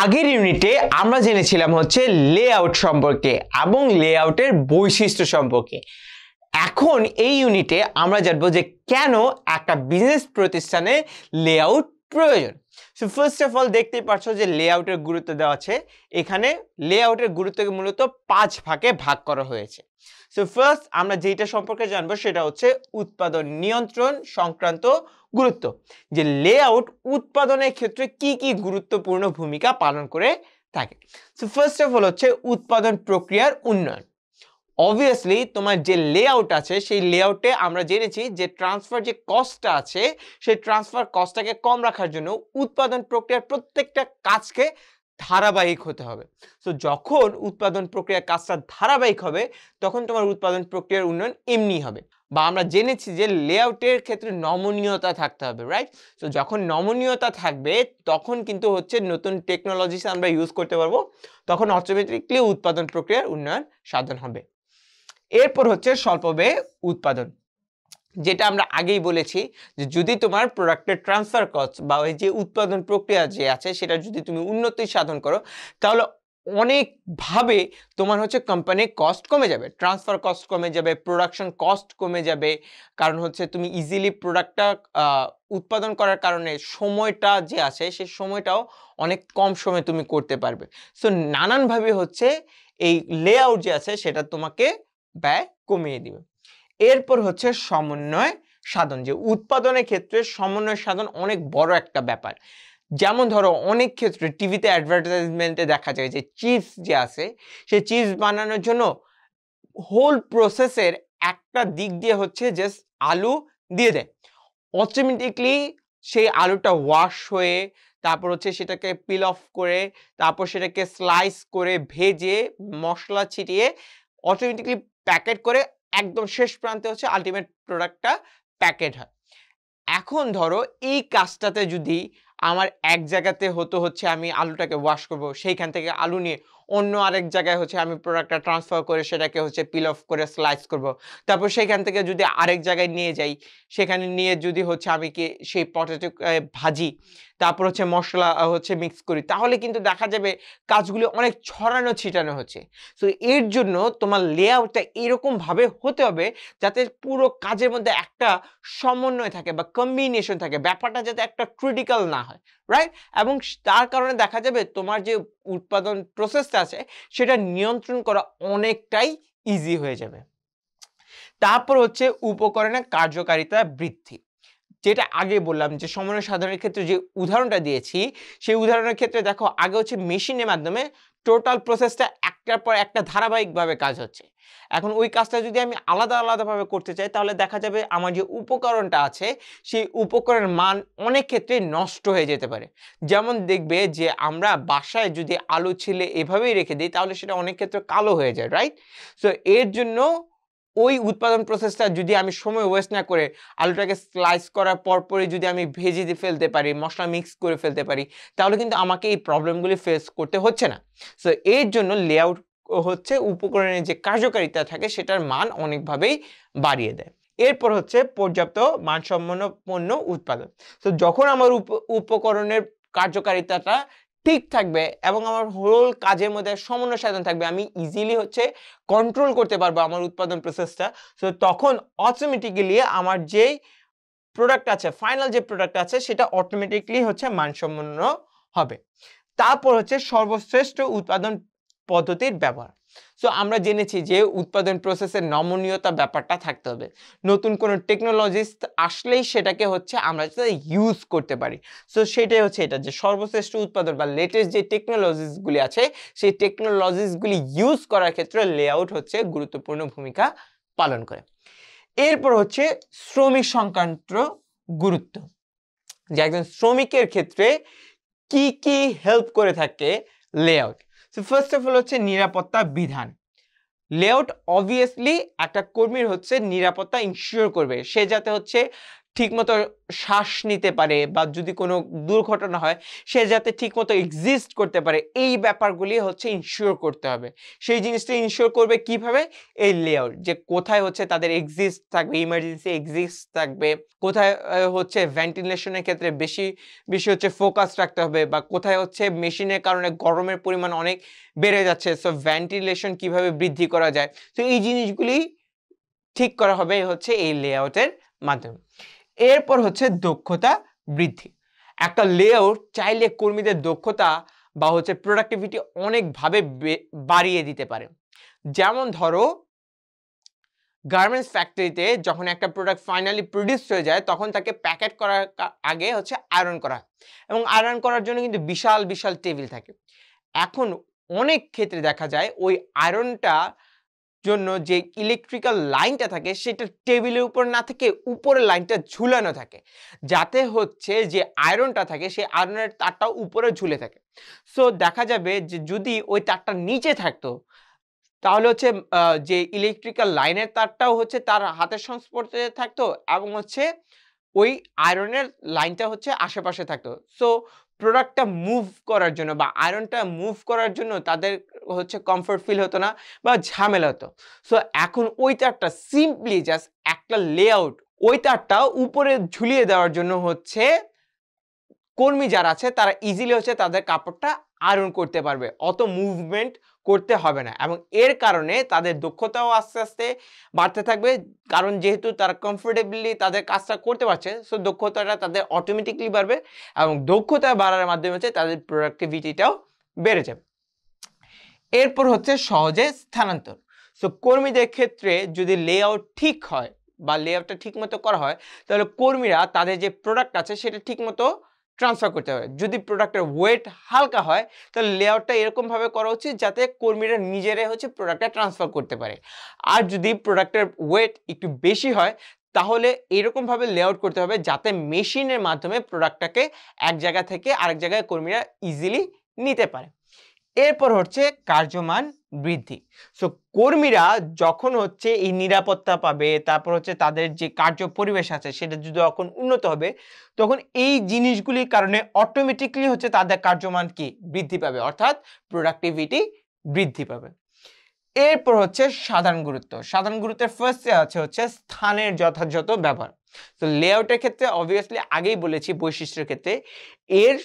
আগের ইউনিটে আমরা জেনেছিলাম হচ্ছে লেআউট সম্পর্কে এবং লেআউটের বৈশিষ্ট্য সম্পর্কে। এখন এই ইউনিটে আমরা জানবো যে কেন একটা বিজনেস প্রতিষ্ঠানে লেআউট প্রয়োজন। সো ফার্স্ট অফ অল দেখতেই পাচ্ছ যে লেআউটের গুরুত্ব দেওয়া আছে। এখানে লেআউটের গুরুত্বকে মূলত 5 ভাগে ভাগ করা হয়েছে। সো ফার্স্ট আমরা যেটা সম্পর্কে জানবো সেটা হচ্ছে উৎপাদন নিয়ন্ত্রণ সংক্রান্ত গুরুত্ব, যে লেআউট উৎপাদনের ক্ষেত্রে কি কি গুরুত্বপূর্ণ ভূমিকা পালন করে থাকে। সো ফার্স্ট অফ অল হচ্ছে উৎপাদন প্রক্রিয়ার উন্নয়ন। অবভিয়াসলি তোমার যে লেআউট আছে সেই লেআউটে আমরা জেনেছি যে ট্রান্সফার যে কস্টটা আছে সেই ট্রান্সফার কস্টটাকে কম রাখার জন্য উৎপাদন প্রক্রিয়ার প্রত্যেকটা কাজকে ধারাবাহিক হতে হবে। সো যখন উৎপাদন প্রক্রিয়ার কাজটা ধারাবাহিক হবে তখন তোমার উৎপাদন প্রক্রিয়ার উন্নয়ন এমনি হবে। বা আমরা জেনেছি যে লেআউটের ক্ষেত্রে নমনীয়তা থাকতে হবে, রাইট? সো যখন নমনীয়তা থাকবে তখন কিন্তু হচ্ছে নতুন টেকনোলজিস আমরা ইউজ করতে পারবো, তখন অটোমেটিকলি উৎপাদন প্রক্রিয়ার উন্নয়ন সাধন হবে। এরপর হচ্ছে স্বল্প ব্যয়ে উৎপাদন, যেটা আমরা আগেই বলেছি যে যদি তোমার প্রোডাক্টের ট্রান্সফার কস্ট বা ওই যে উৎপাদন প্রক্রিয়া যে আছে সেটা যদি তুমি উন্নতি সাধন করো তাহলে অনেকভাবে তোমার হচ্ছে কোম্পানির কস্ট কমে যাবে, ট্রান্সফার কস্ট কমে যাবে, প্রোডাকশন কস্ট কমে যাবে। কারণ হচ্ছে তুমি ইজিলি প্রোডাক্টটা উৎপাদন করার কারণে সময়টা যে আছে সেই সময়টাও অনেক কম সময়ে তুমি করতে পারবে। সো নানানভাবে হচ্ছে এই লেআউট যে আছে সেটা তোমাকে ব্যয় কমিয়ে দিবে। এরপর হচ্ছে সমন্বয় সাধন, যে উৎপাদনের ক্ষেত্রে সমন্বয় সাধন অনেক বড় একটা ব্যাপার। যেমন ধরো অনেক ক্ষেত্রে টিভিতে অ্যাডভার্টাইজমেন্টে দেখা যায় যে চিপস যে আছে সেই চিপস বানানোর জন্য হোল প্রসেসের একটা দিক দিয়ে হচ্ছে জাস্ট আলু দিয়ে দেয়, অটোমেটিকলি সেই আলুটা ওয়াশ হয়ে তারপর হচ্ছে সেটাকে পিল অফ করে তারপর সেটাকে স্লাইস করে ভেজে মশলা ছিটিয়ে অটোমেটিকলি প্যাকেট করে একদম শেষ প্রান্তে হচ্ছে আলটিমেট প্রোডাক্টটা প্যাকেট হয়। এখন ধরো এই কাজটাতে যদি আমার এক জায়গাতে হচ্ছে আমি আলুটাকে ওয়াশ করব, সেইখান থেকে আলু নিয়ে অন্য আরেক জায়গায় হচ্ছে আমি প্রোডাক্টটা ট্রান্সফার করে সেটাকে হচ্ছে পিল অফ করে স্লাইস করব, তারপর সেইখান থেকে যদি আরেক জায়গায় নিয়ে যাই সেখানে নিয়ে যদি হচ্ছে আমি কি সেই পটেটো ভাজি তারপর হচ্ছে মশলা হচ্ছে মিক্স করি, তাহলে কিন্তু দেখা যাবে কাজগুলো অনেক ছড়ানো ছিটানো হচ্ছে। সো এর জন্য তোমার লেআউটটা এরকমভাবে হতে হবে যাতে পুরো কাজের মধ্যে একটা সমন্বয় থাকে বা কম্বিনেশন থাকে, ব্যাপারটা যাতে একটা ক্রিটিক্যাল না হয়, রাইট? এবং তার কারণে দেখা যাবে তোমার যে উৎপাদন প্রসেসটা আছে সেটা নিয়ন্ত্রণ করা অনেকটাই ইজি হয়ে যাবে। তারপর হচ্ছে উপকরণের কার্যকারিতা বৃদ্ধি, যেটা আগে বললাম যে সমন্বয় সাধনের ক্ষেত্রে যে উদাহরণটা দিয়েছি সেই উদাহরণের ক্ষেত্রে দেখো আগে হচ্ছে মেশিনের মাধ্যমে টোটাল প্রসেসটা একটার পর একটা ধারাবাহিকভাবে কাজ হচ্ছে। এখন ওই কাজটা যদি আমি আলাদা আলাদাভাবে করতে চাই তাহলে দেখা যাবে আমার যে উপকরণটা আছে সেই উপকরণের মান অনেক ক্ষেত্রে নষ্ট হয়ে যেতে পারে। যেমন দেখবে যে আমরা বাসায় যদি আলু ছিলে এভাবেই রেখে দিই তাহলে সেটা অনেক ক্ষেত্রে কালো হয়ে যায়, রাইট? সো এর জন্য ওই উৎপাদন প্রসেসটা যদি আমি সময় ওয়েস্ট না করে আলুটাকে স্লাইস করার পরপরই যদি আমি ভেজে দিয়ে ফেলতে পারি, মশলা মিক্স করে ফেলতে পারি, তাহলে কিন্তু আমাকে এই প্রবলেমগুলি ফেস করতে হচ্ছে না। সো এর জন্য লেআউট হচ্ছে উপকরণের যে কার্যকারিতা থাকে সেটার মান অনেকভাবেই বাড়িয়ে দেয়। এরপর হচ্ছে পর্যাপ্ত মানসম্পন্ন পণ্য উৎপাদন। তো যখন আমার উপকরণের কার্যকারিতাটা ঠিক থাকবে এবং আমার হোল কাজের মধ্যে সমন্বয় সাধন থাকবে, আমি ইজিলি হচ্ছে কন্ট্রোল করতে পারবো আমার উৎপাদন প্রসেসটা, সো তখন অটোমেটিক্যালি আমার যেই প্রোডাক্ট আছে ফাইনাল যে প্রোডাক্ট আছে সেটা অটোমেটিকলি হচ্ছে মানসম্পন্ন হবে। তারপর হচ্ছে সর্বশ্রেষ্ঠ উৎপাদন পদ্ধতির ব্যবহার। সো আমরা জেনেছি যে উৎপাদন প্রসেসের নমনীয়তা ব্যাপারটা থাকতে হবে, নতুন কোনো টেকনোলজিস আসলেই সেটাকে হচ্ছে আমরা ইউজ করতে পারি। সো সেটাই হচ্ছে এটা যে সর্বশ্রেষ্ঠ উৎপাদন বা লেটেস্ট যে টেকনোলজিসগুলি আছে সেই টেকনোলজিসগুলি ইউজ করার ক্ষেত্রে লেআউট হচ্ছে গুরুত্বপূর্ণ ভূমিকা পালন করে। এরপর হচ্ছে শ্রমিক সংক্রান্ত গুরুত্ব, যে একজন শ্রমিকের ক্ষেত্রে কি কি হেল্প করে থাকে layout. So first of all হচ্ছে নিরাপত্তা বিধান। লেআউট অবভিয়াসলি একটা কর্মীর হচ্ছে নিরাপত্তা ইনশিওর করবে, সে যাতে হচ্ছে ঠিকমতো শ্বাস নিতে পারে বা যদি কোনো দুর্ঘটনা হয় সে যাতে ঠিকমতো এক্সিস্ট করতে পারে, এই ব্যাপারগুলি হচ্ছে ইনশিওর করতে হবে। সেই জিনিসটা ইনশিওর করবে কিভাবে? এই লেআউট, যে কোথায় হচ্ছে তাদের এক্সিস্ট থাকবে, ইমার্জেন্সি এক্সিস্ট থাকবে, কোথায় হচ্ছে ভেন্টিলেশনের ক্ষেত্রে বেশি বেশি হচ্ছে ফোকাস রাখতে হবে, বা কোথায় হচ্ছে মেশিনের কারণে গরমের পরিমাণ অনেক বেড়ে যাচ্ছে, সো ভেন্টিলেশন কিভাবে বৃদ্ধি করা যায়। তো এই জিনিসগুলি ঠিক করা হবে হচ্ছে এই লেআউটের মাধ্যমে। এরপর হচ্ছে দক্ষতা বৃদ্ধি। একটা লেআউট চাইলে কর্মীদের দক্ষতা বা হচ্ছে প্রোডাক্টিভিটি অনেকভাবে বাড়িয়ে দিতে পারে। যেমন ধরো গার্মেন্টস ফ্যাক্টরিতে যখন একটা প্রোডাক্ট ফাইনালি প্রডিউস হয়ে যায় তখন তাকে প্যাকেট করার আগে হচ্ছে আয়রন করা হয়, এবং আয়রন করার জন্য কিন্তু বিশাল বিশাল টেবিল থাকে। এখন অনেক ক্ষেত্রে দেখা যায় ওই আয়রনটা জন্য যে ইলেকট্রিক্যাল লাইনটা থাকে সেটা টেবিলের উপর না থেকে উপরে লাইনটা ঝুলানো থাকে, যাতে হচ্ছে যে আয়রনটা থাকে সেই আয়রনের তারটা উপরে ঝুলে থাকে। সো দেখা যাবে যে যদি ওই তারটা নিচে থাকতো তাহলে হচ্ছে যে ইলেকট্রিক্যাল লাইনের তারটাও হচ্ছে তার হাতের সংস্পর্শে থাকতো, এবং হচ্ছে ওই আয়রনের লাইনটা হচ্ছে আশেপাশে থাকতো। সো প্রোডাক্টটা মুভ করার জন্য বা আয়রনটা মুভ করার জন্য তাদের হচ্ছে কমফোর্ট ফিল হতো না বা ঝামেলা হতো। সো এখন ওই তারটা সিম্পলি জাস্ট একটা লেআউট, ওই তারটা উপরে ঝুলিয়ে দেওয়ার জন্য হচ্ছে কর্মী যারা আছে তারা ইজিলি হচ্ছে তাদের কাপড়টা আয়রন করতে পারবে, অত মুভমেন্ট করতে হবে না, এবং এর কারণে তাদের দক্ষতাও আস্তে আস্তে বাড়তে থাকবে। কারণ যেহেতু তারা কমফোর্টেবলি তাদের কাজটা করতে পারছে, সো দক্ষতাটা তাদের অটোমেটিকলি বাড়বে, এবং দক্ষতা বাড়ার মাধ্যমে হচ্ছে তাদের প্রোডাক্টিভিটিটাও বেড়ে যাবে। এরপর হচ্ছে সহজে স্থানান্তর। সো কর্মীদের ক্ষেত্রে যদি লেআউট ঠিক হয় বা লেআউটটা ঠিক মতো করা হয় তাহলে কর্মীরা তাদের যে প্রোডাক্ট আছে সেটা ঠিক মতো ট্রান্সফার করতে হবে। যদি প্রোডাক্টের ওয়েট হালকা হয় তাহলে লেআউটটা এরকমভাবে করা উচিত যাতে কর্মীরা নিজেরাই হচ্ছে প্রোডাক্টটা ট্রান্সফার করতে পারে। আর যদি প্রোডাক্টের ওয়েট একটু বেশি হয় তাহলে এরকমভাবে লেআউট করতে হবে যাতে মেশিনের মাধ্যমে প্রোডাক্টটাকে এক জায়গা থেকে আরেক জায়গায় কর্মীরা ইজিলি নিতে পারে। এরপর হচ্ছে কার্যমান বৃদ্ধি। সো কর্মীরা যখন হচ্ছে এই নিরাপত্তা পাবে, তারপর হচ্ছে তাদের যে কার্য পরিবেশ আছে সেটা যদি যখন উন্নত হবে তখন এই জিনিসগুলির কারণে অটোমেটিকলি হচ্ছে তাদের কার্যমান কি বৃদ্ধি পাবে, অর্থাৎ প্রোডাক্টিভিটি বৃদ্ধি পাবে। এরপর হচ্ছে সাধারণ গুরুত্ব। সাধারণ গুরুত্বের ফার্স্টে আছে হচ্ছে স্থানের যথাযথ ব্যবহার। তো লেআউটের ক্ষেত্রে অবভিয়াসলি আগেই বলেছি বৈশিষ্ট্যের ক্ষেত্রে এর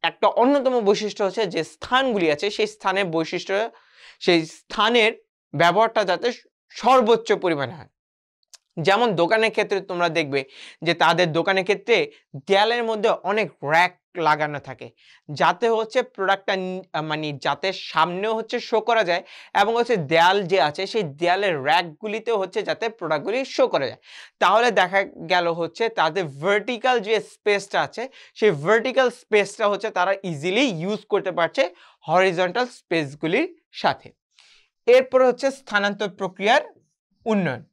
একটা অন্যতম বৈশিষ্ট্য হচ্ছে যে স্থানগুলি আছে সেই স্থানের বৈশিষ্ট্য, সেই স্থানের ব্যবহারটা যাতে সর্বোচ্চ পরিমাণে হয়। যেমন দোকানের ক্ষেত্রে তোমরা দেখবে যে তাদের দোকানের ক্ষেত্রে দেয়ালের মধ্যে অনেক র্যাক লাগানো থাকে যাতে হচ্ছে প্রোডাক্টটা মানে যাতে সামনেও হচ্ছে শো করা যায়, এবং হচ্ছে দেয়াল যে আছে সেই দেয়ালের র্যাকগুলিতেও হচ্ছে যাতে প্রোডাক্টগুলি শো করা যায়। তাহলে দেখা গেল হচ্ছে তাদের ভার্টিক্যাল যে স্পেসটা আছে সেই ভার্টিক্যাল স্পেসটা হচ্ছে তারা ইজিলি ইউজ করতে পারছে হরিজন্টাল স্পেসগুলির সাথে। এরপর হচ্ছে স্থানান্তর প্রক্রিয়ার উন্নয়ন।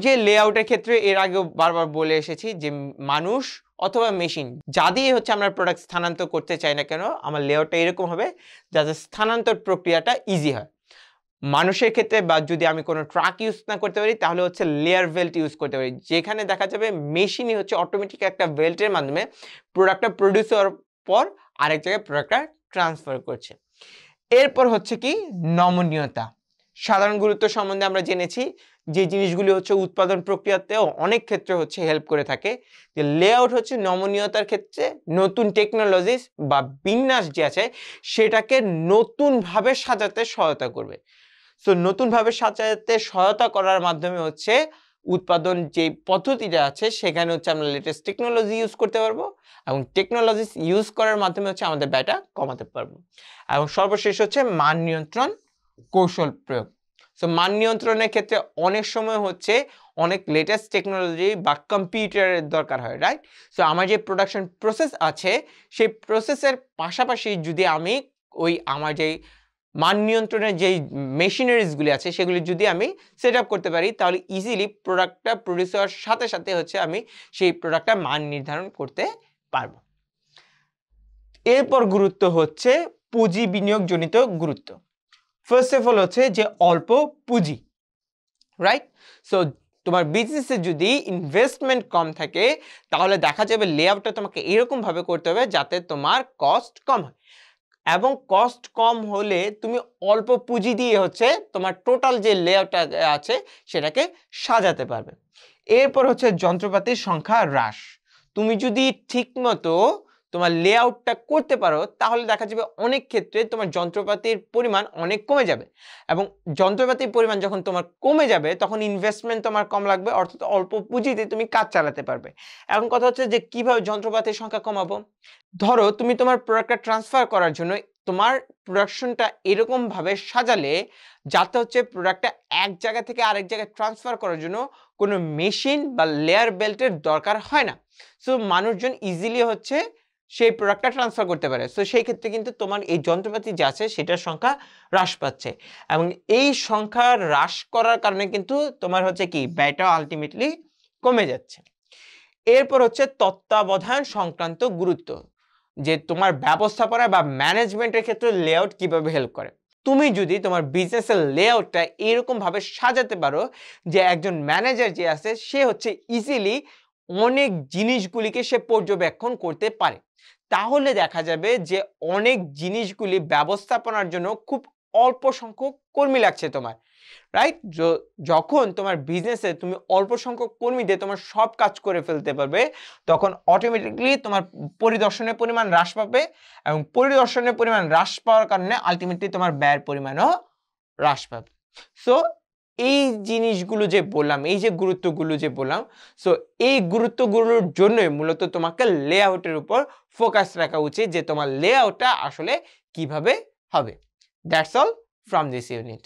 যে লেআউটের ক্ষেত্রে এর আগেও বারবার বলে এসেছি যে মানুষ অথবা মেশিন যা দিয়ে হচ্ছে আমরা প্রোডাক্ট স্থানান্তর করতে চাই না কেন আমার লেআউটটা এরকম হবে যাতে স্থানান্তর প্রক্রিয়াটা ইজি হয়। মানুষের ক্ষেত্রে বা যদি আমি কোনো ট্রাক ইউজ না করতে পারি তাহলে হচ্ছে লেয়ার বেল্ট ইউজ করতে পারি, যেখানে দেখা যাবে মেশিনই হচ্ছে অটোমেটিক একটা বেল্টের মাধ্যমে প্রোডাক্টটা প্রডিউস হওয়ার পর আরেক জায়গায় প্রোডাক্টটা ট্রান্সফার করছে। এরপর হচ্ছে কি নমনীয়তা। সাধারণ গুরুত্ব সম্বন্ধে আমরা জেনেছি যে জিনিসগুলি হচ্ছে উৎপাদন প্রক্রিয়াতেও অনেক ক্ষেত্রে হচ্ছে হেল্প করে থাকে। যে লেআউট হচ্ছে নমনীয়তার ক্ষেত্রে নতুন টেকনোলজিস বা বিন্যাস যে আছে সেটাকে নতুনভাবে সাজাতে সহায়তা করবে। সো নতুনভাবে সাজাতে সহায়তা করার মাধ্যমে হচ্ছে উৎপাদন যে পদ্ধতিটা আছে সেখানে হচ্ছে আমরা লেটেস্ট টেকনোলজি ইউজ করতে পারবো, এবং টেকনোলজি ইউজ করার মাধ্যমে হচ্ছে আমাদের ব্যয়টা কমাতে পারবো। এবং সর্বশেষ হচ্ছে মান নিয়ন্ত্রণ কৌশল প্রয়োগ। সো মান নিয়ন্ত্রণের ক্ষেত্রে অনেক সময় হচ্ছে অনেক লেটেস্ট টেকনোলজি বা কম্পিউটারের দরকার হয়, রাইট? সো আমার যে প্রোডাকশন প্রসেস আছে সেই প্রসেসের পাশাপাশি যদি আমি ওই আমার যেই মান নিয়ন্ত্রণের যেই মেশিনারিজগুলি আছে সেগুলি যদি আমি সেট আপ করতে পারি তাহলে ইজিলি প্রোডাক্টটা প্রডিউস হওয়ার সাথে সাথে হচ্ছে আমি সেই প্রোডাক্টটা মান নির্ধারণ করতে পারবো। এরপর গুরুত্ব হচ্ছে পুঁজি বিনিয়োগজনিত গুরুত্ব। ফার্স্ট অফ অল হচ্ছে যে অল্প পুঁজি, রাইট? সো তোমার বিজনেসে যদি ইনভেস্টমেন্ট কম থাকে তাহলে দেখা যাবে লেআউটটা তোমাকে এরকম ভাবে করতে হবে যাতে তোমার কস্ট কম হয়, এবং কস্ট কম হলে তুমি অল্প পুঁজি দিয়ে হচ্ছে তোমার টোটাল যে লেআউটটা আছে সেটাকে সাজাতে পারবে। এরপর হচ্ছে যন্ত্রপাতির সংখ্যা হ্রাস। তুমি যদি ঠিকমতো তোমার লেআউটটা করতে পারো তাহলে দেখা যাবে অনেক ক্ষেত্রে তোমার যন্ত্রপাতির পরিমাণ অনেক কমে যাবে, এবং যন্ত্রপাতির পরিমাণ যখন তোমার কমে যাবে তখন ইনভেস্টমেন্ট তোমার কম লাগবে, অর্থাৎ অল্প পুঁজিতে তুমি কাজ চালাতে পারবে। এখন কথা হচ্ছে যে কিভাবে যন্ত্রপাতির সংখ্যা কমাবো। ধরো তুমি তোমার প্রোডাক্টটা ট্রান্সফার করার জন্য তোমার প্রোডাকশনটা এরকম ভাবে সাজালে যাতে হচ্ছে প্রোডাক্টটা এক জায়গা থেকে আরেক জায়গায় ট্রান্সফার করার জন্য কোনো মেশিন বা লেয়ার বেল্টের দরকার হয় না। সো মানুষজন ইজিলি হচ্ছে সেই প্রোডাক্টটা ট্রান্সফার করতে পারে। সো সেই ক্ষেত্রে কিন্তু তোমার এই যন্ত্রপাতি যে আছে সেটার সংখ্যা হ্রাস পাচ্ছে, এবং এই সংখ্যা হ্রাস করার কারণে কিন্তু তোমার হচ্ছে কি ব্যয়টা আলটিমেটলি কমে যাচ্ছে। এরপর হচ্ছে তত্ত্বাবধান সংক্রান্ত গুরুত্ব, যে তোমার ব্যবস্থাপনা বা ম্যানেজমেন্টের ক্ষেত্রে লেআউট কিভাবে হেল্প করে। তুমি যদি তোমার বিজনেসের লেআউটটা এরকম ভাবে সাজাতে পারো যে একজন ম্যানেজার যে আছে সে হচ্ছে ইজিলি অনেক জিনিসগুলিকে সে পর্যবেক্ষণ করতে পারে, তাহলে দেখা যাবে যে অনেক জিনিসগুলি ব্যবস্থাপনার জন্য খুব অল্প সংখ্যক কর্মী লাগছে তোমার, রাইট। যখন তোমার বিজনেসে তুমি অল্প সংখ্যক কর্মী দিয়ে তোমার সব কাজ করে ফেলতে পারবে তখন অটোমেটিকলি তোমার পরিদর্শনের পরিমাণ হ্রাস পাবে, এবং পরিদর্শনের পরিমাণ হ্রাস পাওয়ার কারণে আলটিমেটলি তোমার ব্যয়ের পরিমাণও হ্রাস পাবে। সো এই জিনিসগুলো যে বললাম, এই যে গুরুত্বগুলো যে বললাম, সো এই গুরুত্বগুলোর জন্যই মূলত তোমাকে লেআউটের উপর ফোকাস রাখা উচিত যে তোমার লেআউটটা আসলে কিভাবে হবে। That's all from this unit.